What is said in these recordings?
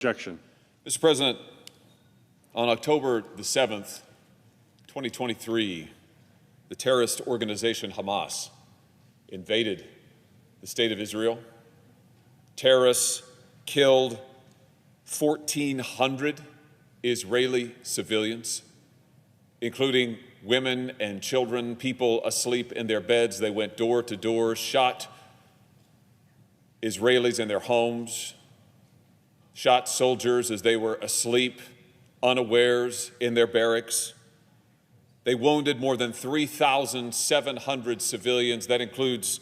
Objection. Mr. President, on October the 7th, 2023, the terrorist organization Hamas invaded the state of Israel. Terrorists killed 1,400 Israeli civilians, including women and children, people asleep in their beds. They went door to door, shot Israelis in their homes, shot soldiers as they were asleep, unawares in their barracks. They wounded more than 3,700 civilians. That includes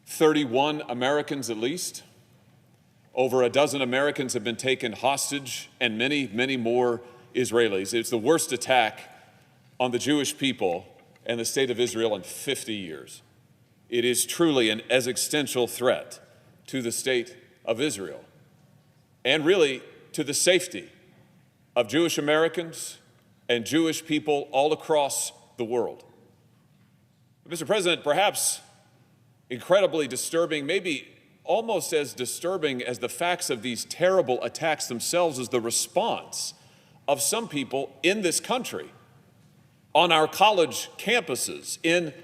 31 Americans at least. Over a dozen Americans have been taken hostage, and many, many more Israelis. It's the worst attack on the Jewish people and the state of Israel in 50 years. It is truly an existential threat to the state of Israel, and really to the safety of Jewish Americans and Jewish people all across the world. Mr. President, perhaps incredibly disturbing, maybe almost as disturbing as the facts of these terrible attacks themselves, is the response of some people in this country, on our college campuses in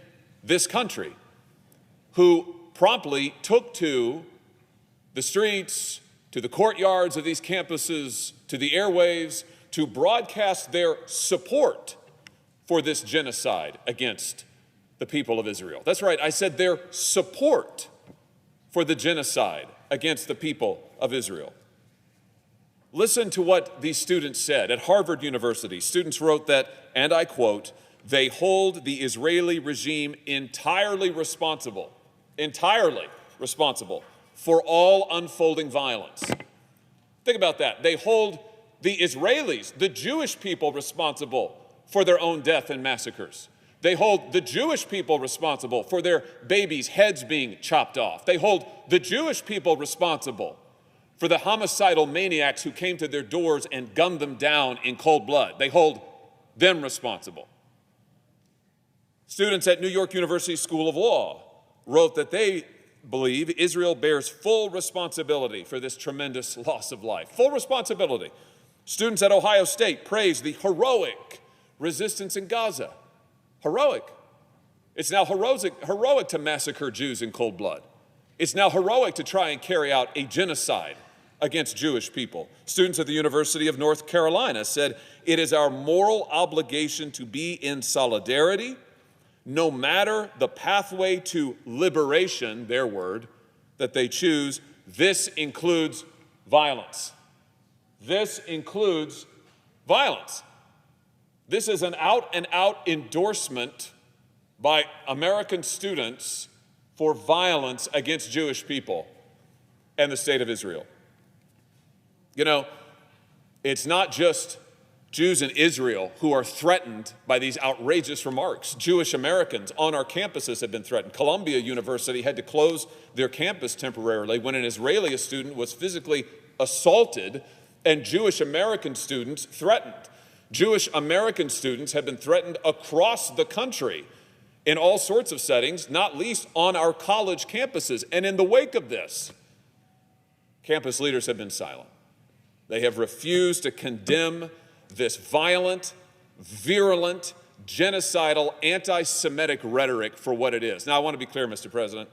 this country, who promptly took to the streets, to the courtyards of these campuses, to the airwaves, to broadcast their support for this genocide against the people of Israel. That's right, I said their support for the genocide against the people of Israel. Listen to what these students said. At Harvard University, students wrote that, and I quote, "They hold the Israeli regime entirely responsible for all unfolding violence." Think about that. They hold the Israelis, the Jewish people, responsible for their own death and massacres. They hold the Jewish people responsible for their babies' heads being chopped off. They hold the Jewish people responsible for the homicidal maniacs who came to their doors and gunned them down in cold blood. They hold them responsible. Students at New York University School of Law wrote that they believe Israel bears full responsibility for this tremendous loss of life. Full responsibility. Students at Ohio State praised the heroic resistance in Gaza. Heroic. It's now heroic to massacre Jews in cold blood. It's now heroic to try and carry out a genocide against Jewish people. Students at the University of North Carolina said, "It is our moral obligation to be in solidarity, no matter the pathway to liberation," their word, "that they choose. This includes violence." This includes violence. This is an out-and-out endorsement by American students for violence against Jewish people and the state of Israel. You know, it's not just Jews in Israel who are threatened by these outrageous remarks. Jewish Americans on our campuses have been threatened. Columbia University had to close their campus temporarily when an Israeli student was physically assaulted, and Jewish American students threatened. Jewish American students have been threatened across the country in all sorts of settings, not least on our college campuses. And in the wake of this, campus leaders have been silent. They have refused to condemn this violent, virulent, genocidal, anti-Semitic rhetoric for what it is. Now, I want to be clear, Mr. President.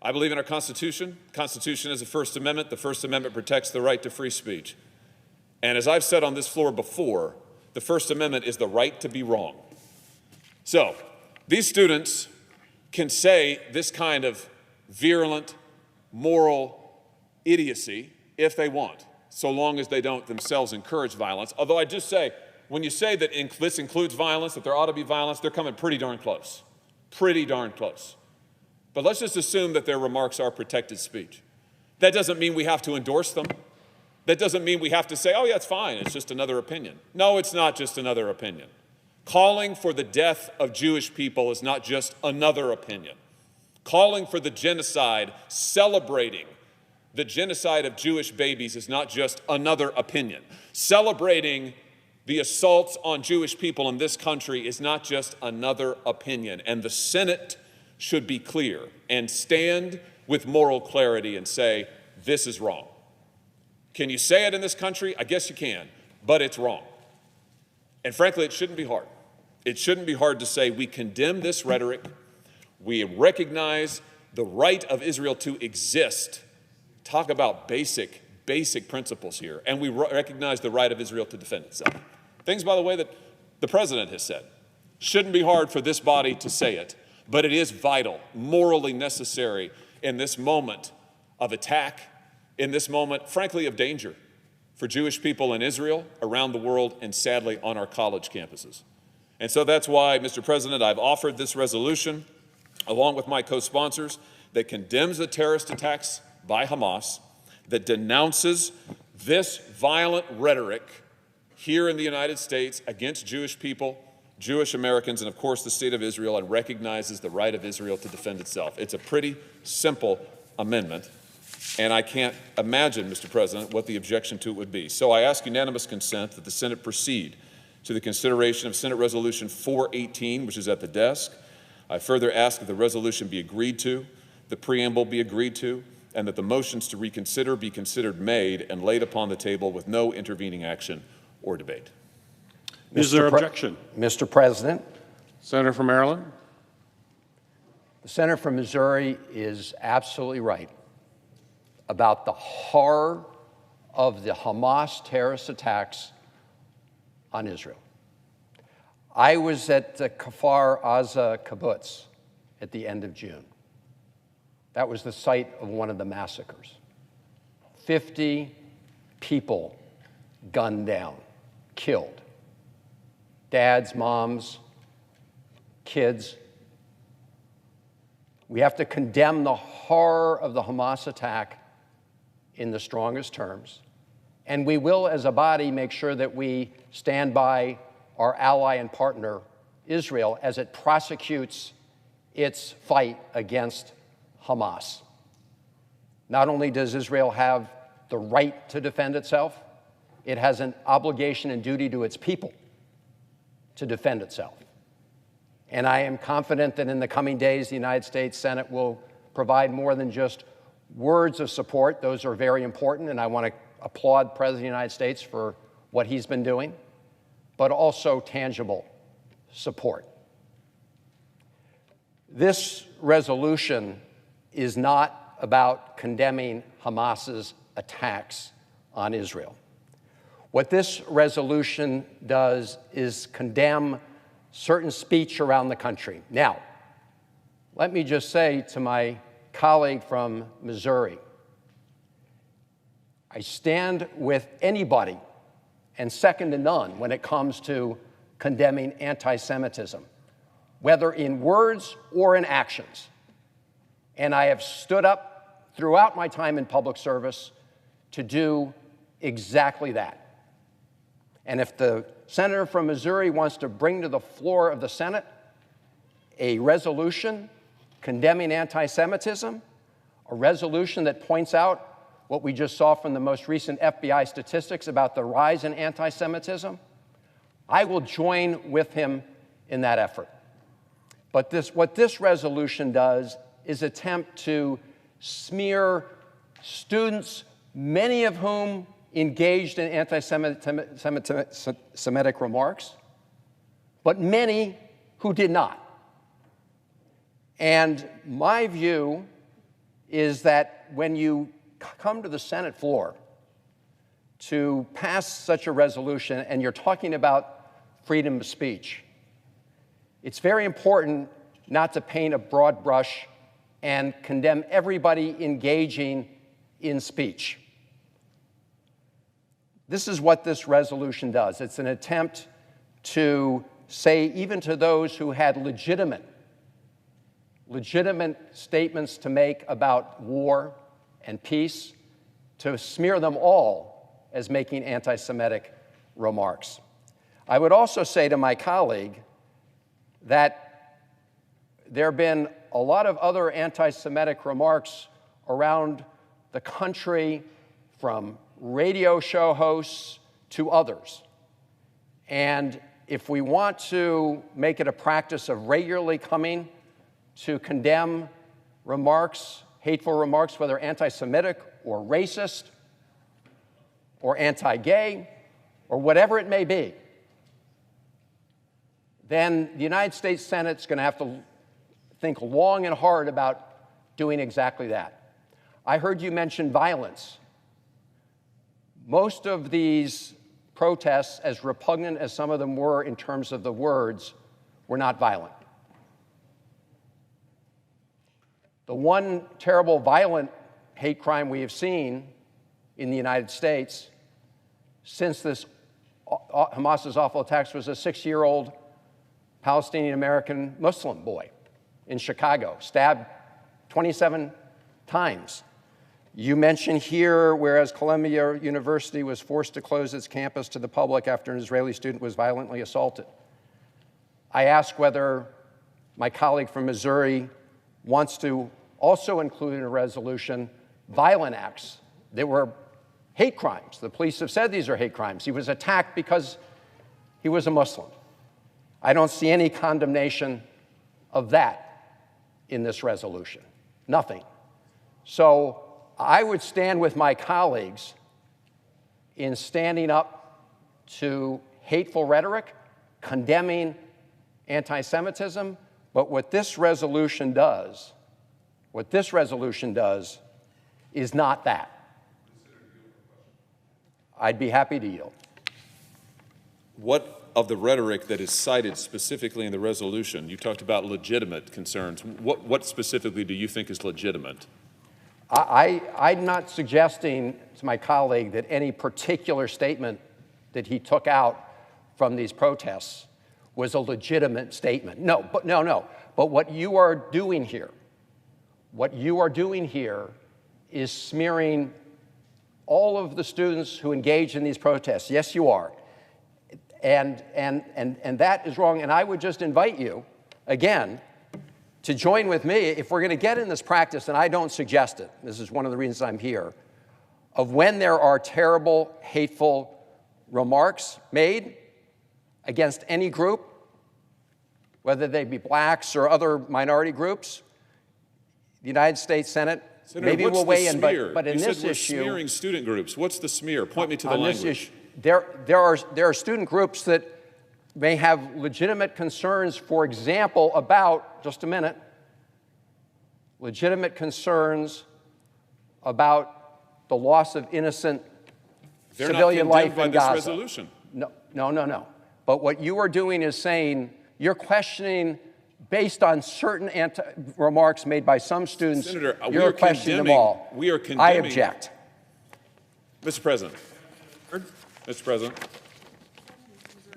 I believe in our Constitution. The Constitution is the First Amendment. The First Amendment protects the right to free speech. And as I've said on this floor before, the First Amendment is the right to be wrong. So, these students can say this kind of virulent, moral idiocy if they want, so long as they don't themselves encourage violence. Although I just say, when you say that this includes violence, that there ought to be violence, they're coming pretty darn close. Pretty darn close. But let's just assume that their remarks are protected speech. That doesn't mean we have to endorse them. That doesn't mean we have to say, oh yeah, it's fine, it's just another opinion. No, it's not just another opinion. Calling for the death of Jewish people is not just another opinion. Calling for the genocide, celebrating the genocide of Jewish babies is not just another opinion. Celebrating the assaults on Jewish people in this country is not just another opinion. And the Senate should be clear and stand with moral clarity and say, this is wrong. Can you say it in this country? I guess you can, but it's wrong. And frankly, it shouldn't be hard. It shouldn't be hard to say we condemn this rhetoric, we recognize the right of Israel to exist. Talk about basic principles here. And we recognize the right of Israel to defend itself. Things, by the way, that the president has said. Shouldn't be hard for this body to say it, but it is vital, morally necessary in this moment of attack, in this moment, frankly, of danger for Jewish people in Israel, around the world, and sadly on our college campuses. And so that's why, Mr. President, I've offered this resolution, along with my co-sponsors, that condemns the terrorist attacks by Hamas, that denounces this violent rhetoric here in the United States against Jewish people, Jewish Americans, and of course the state of Israel, and recognizes the right of Israel to defend itself. It's a pretty simple amendment, and I can't imagine, Mr. President, what the objection to it would be. So I ask unanimous consent that the Senate proceed to the consideration of Senate Resolution 418, which is at the desk. I further ask that the resolution be agreed to, the preamble be agreed to, and that the motions to reconsider be considered made and laid upon the table with no intervening action or debate. Is there objection? Mr. President. Senator from Maryland. The senator from Missouri is absolutely right about the horror of the Hamas terrorist attacks on Israel. I was at the Kfar Aza kibbutz at the end of June. That was the site of one of the massacres. 50 people gunned down, killed. Dads, moms, kids. We have to condemn the horror of the Hamas attack in the strongest terms. And we will, as a body, make sure that we stand by our ally and partner, Israel, as it prosecutes its fight against Hamas. Not only does Israel have the right to defend itself, it has an obligation and duty to its people to defend itself. And I am confident that in the coming days, the United States Senate will provide more than just words of support. Those are very important, and I want to applaud the President of the United States for what he's been doing, but also tangible support. This resolution is not about condemning Hamas's attacks on Israel. What this resolution does is condemn certain speech around the country. Now, let me just say to my colleague from Missouri, I stand with anybody and second to none when it comes to condemning anti-Semitism, whether in words or in actions. And I have stood up throughout my time in public service to do exactly that. And if the senator from Missouri wants to bring to the floor of the Senate a resolution condemning anti-Semitism, a resolution that points out what we just saw from the most recent FBI statistics about the rise in anti-Semitism, I will join with him in that effort. But what this resolution does is attempt to smear students, many of whom engaged in anti-Semitic remarks, but many who did not. And my view is that when you come to the Senate floor to pass such a resolution and you're talking about freedom of speech, it's very important not to paint a broad brush and condemn everybody engaging in speech. This is what this resolution does. It's an attempt to say, even to those who had legitimate statements to make about war and peace, to smear them all as making anti-Semitic remarks. I would also say to my colleague that there have been a lot of other anti-Semitic remarks around the country, from radio show hosts to others. And if we want to make it a practice of regularly coming to condemn remarks, hateful remarks, whether anti-Semitic or racist, or anti-gay or whatever it may be, then the United States Senate's going to have to think long and hard about doing exactly that. I heard you mention violence. Most of these protests, as repugnant as some of them were in terms of the words, were not violent. The one terrible violent hate crime we have seen in the United States since this Hamas's awful attacks was a 6-year-old Palestinian-American Muslim boy in Chicago, stabbed 27 times. You mention here, whereas Columbia University was forced to close its campus to the public after an Israeli student was violently assaulted. I ask whether my colleague from Missouri wants to also include in a resolution violent acts that were hate crimes. The police have said these are hate crimes. He was attacked because he was a Muslim. I don't see any condemnation of that in this resolution. Nothing. So I would stand with my colleagues in standing up to hateful rhetoric, condemning anti-Semitism, but what this resolution does is not that. I'd be happy to yield. What of the rhetoric that is cited specifically in the resolution? You talked about legitimate concerns. What specifically do you think is legitimate? I'm not suggesting to my colleague that any particular statement that he took out from these protests was a legitimate statement. No. But what you are doing here is smearing all of the students who engage in these protests. Yes, you are. And that is wrong. And I would just invite you, again, to join with me, if we're going to get in this practice, and I don't suggest it, this is one of the reasons I'm here, of when there are terrible, hateful remarks made against any group, whether they be blacks or other minority groups, the United States Senate Senator, maybe will weigh in, but in you this said we're issue, smearing student groups. What's the smear? Point me to the on language. this issue, there are student groups that may have legitimate concerns, for example, about, just a minute, legitimate concerns about the loss of innocent civilian life in Gaza. They're not condemned by this resolution. No. But what you are doing is saying you're questioning, based on certain remarks made by some students, Senator, you're questioning them all. We are condemning. I object. Mr. President. Mr. President.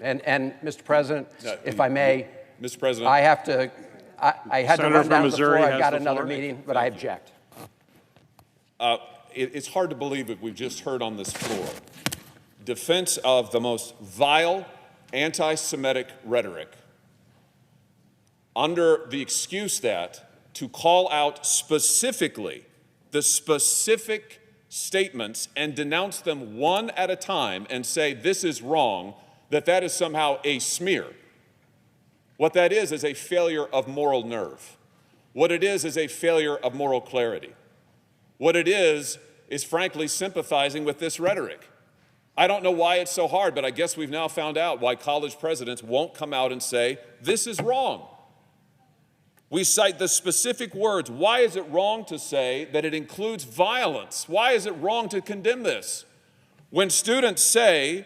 And Mr. President, if I may, Mr. President. I have to, I had to Senator run from down to the Missouri floor. I've has got the another floor. meeting, but I object. It's hard to believe what we've just heard on this floor. Defense of the most vile anti-Semitic rhetoric under the excuse that to call out specifically the specific statements and denounce them one at a time and say this is wrong, that is somehow a smear. What that is a failure of moral nerve. What it is a failure of moral clarity. What it is frankly sympathizing with this rhetoric. I don't know why it's so hard, but I guess we've now found out why college presidents won't come out and say, this is wrong. We cite the specific words. Why is it wrong to say that it includes violence? Why is it wrong to condemn this? When students say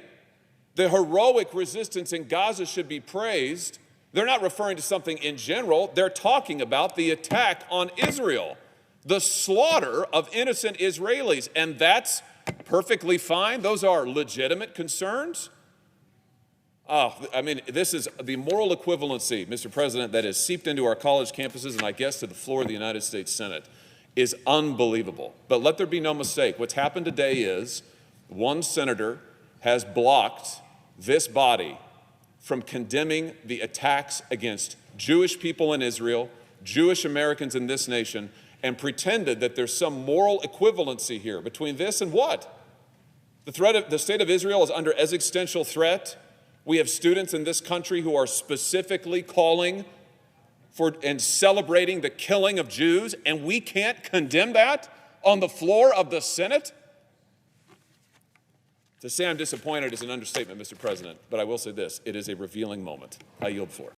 the heroic resistance in Gaza should be praised, they're not referring to something in general. They're talking about the attack on Israel, the slaughter of innocent Israelis, and that's perfectly fine. Those are legitimate concerns. I mean, this is the moral equivalency, Mr. President, that has seeped into our college campuses and I guess to the floor of the United States Senate is unbelievable. But let there be no mistake. What's happened today is one senator has blocked this body from condemning the attacks against Jewish people in Israel, Jewish Americans in this nation, and pretended that there's some moral equivalency here between this and what? The state of Israel is under existential threat. We have students in this country who are specifically calling for and celebrating the killing of Jews, and we can't condemn that on the floor of the Senate? To say I'm disappointed is an understatement, Mr. President, but I will say this: it is a revealing moment. I yield the floor.